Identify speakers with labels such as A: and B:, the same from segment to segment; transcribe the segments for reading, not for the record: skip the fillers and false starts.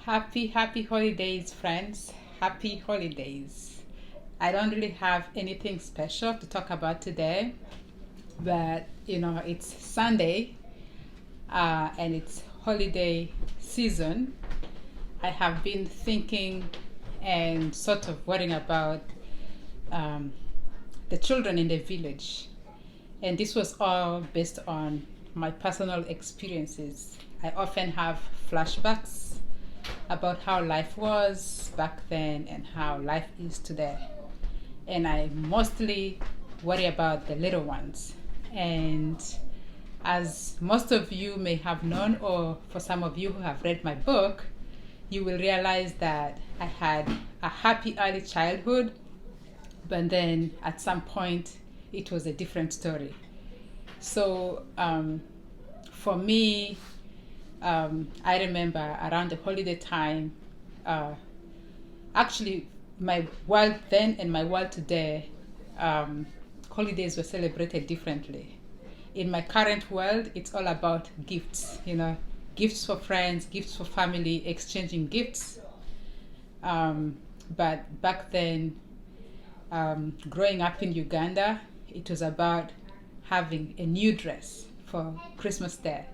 A: Happy holidays, friends. Happy holidays. I don't really have anything special to talk about today, but it's Sunday and it's holiday season. I have been thinking and sort of worrying about um, the children in the village. And this was all based on my personal experiences. I often have flashbacks about how life was back then and how life is today. And I mostly worry about the little ones. And as most of you may have known, or for some of you who have read my book, you will realize that I had a happy early childhood, but then at some point it was a different story. So for me, I remember around the holiday time, actually my world then and my world today, holidays were celebrated differently. In my current world, it's all about gifts, gifts for friends, gifts for family, exchanging gifts. But back then, growing up in Uganda, it was about having a new dress for Christmas Day.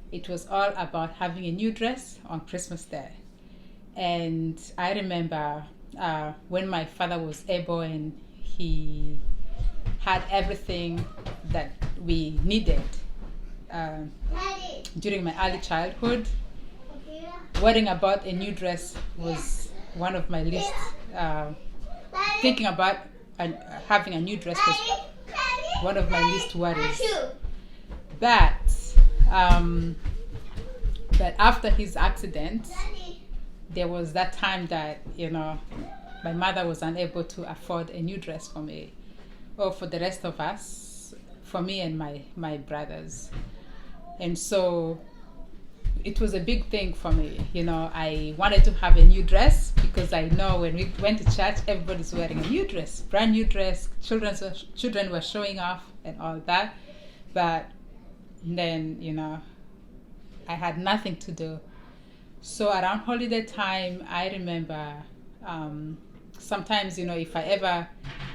A: It was all about having a new dress on Christmas Day. And I remember when my father was able and he had everything that we needed during my early childhood, worrying about a new dress was one of my lists. Thinking about having a new dress was one of my least worries. But after his accident, there was that time that my mother was unable to afford a new dress for me or for the rest of us, for me and my brothers. And so it was a big thing for me. I wanted to have a new dress because I know when we went to church, everybody's wearing a new dress, brand new dress. Children were showing off and all that. But then, I had nothing to do. So around holiday time, I remember sometimes, if I ever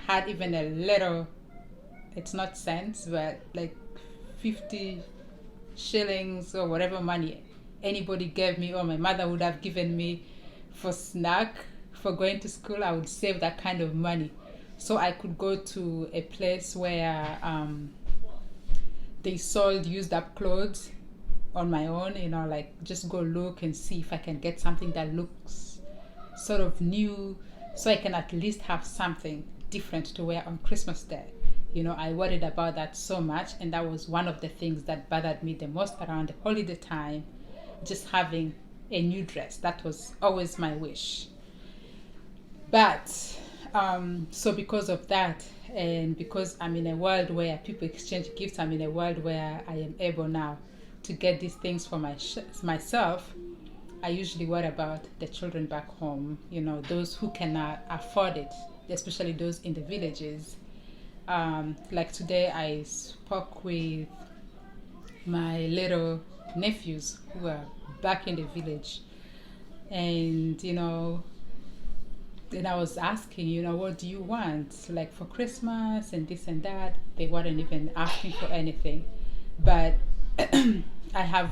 A: had even a little, it's not cents, but like 50 shillings or whatever money anybody gave me or my mother would have given me for snack for going to school, I would save that kind of money so I could go to a place where they sold used up clothes on my own, like just go look and see if I can get something that looks sort of new so I can at least have something different to wear on Christmas Day. I worried about that so much, and that was one of the things that bothered me the most around the holiday time, just having a new dress. That was always my wish. But so because of that, and because I'm in a world where people exchange gifts, I'm in a world where I am able now to get these things for myself. I usually worry about the children back home, those who cannot afford it, especially those in the villages. Like today I spoke with my little nephews who are back in the village, and then I was asking, what do you want, like for Christmas and this and that. They weren't even asking for anything, but I have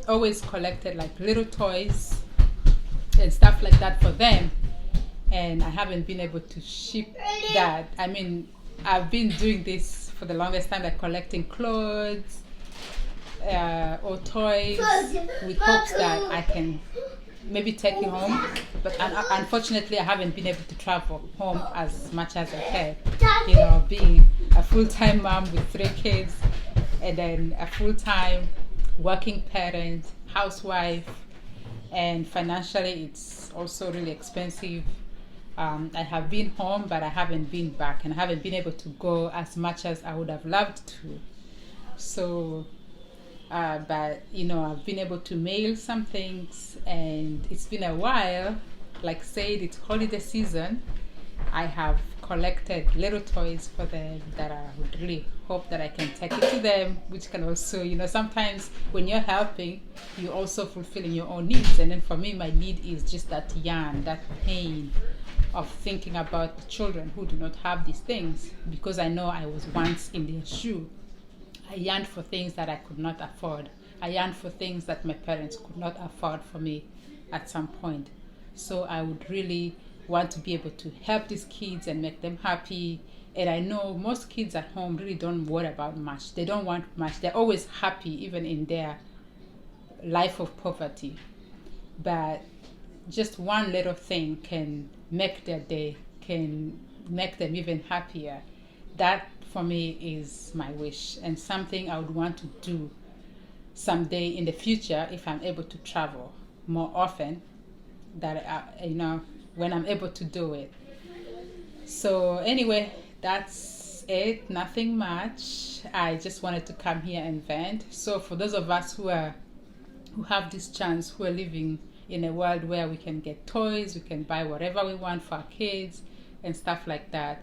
A: always collected like little toys and stuff like that for them, and I haven't been able to ship that. I mean, I've been doing this for the longest time, like collecting clothes or toys with hopes that I can maybe take it home. But unfortunately, I haven't been able to travel home as much as I can. Being a full-time mom with 3 kids and then a full-time working parent, housewife, and financially it's also really expensive. I have been home, but I haven't been back, and I haven't been able to go as much as I would have loved to. So, but I've been able to mail some things, and it's been a while. Like said, it's holiday season. I have collected little toys for them that I would really hope that I can take it to them, which can also, sometimes when you're helping, you're also fulfilling your own needs. And then for me, my need is just that yarn, that pain of thinking about the children who do not have these things, because I know I was once in their shoe. I yearned for things that I could not afford. I yearned for things that my parents could not afford for me at some point. So I would really want to be able to help these kids and make them happy. And I know most kids at home really don't worry about much. They don't want much. They're always happy, even in their life of poverty. But just one little thing can make their day, can make them even happier. That for me is my wish, and something I would want to do someday in the future if I'm able to travel more often, that when I'm able to do it. So anyway, that's it. Nothing much. I just wanted to come here and vent. So for those of us who have this chance, who are living in a world where we can get toys, we can buy whatever we want for our kids and stuff like that,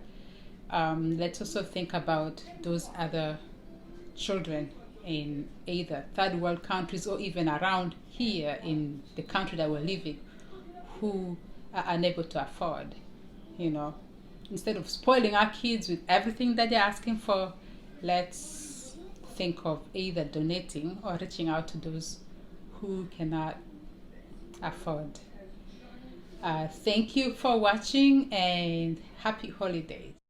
A: let's also think about those other children in either third world countries or even around here in the country that we're living, who are unable to afford. Instead of spoiling our kids with everything that they're asking for, let's think of either donating or reaching out to those who cannot afford. Thank you for watching, and happy holidays.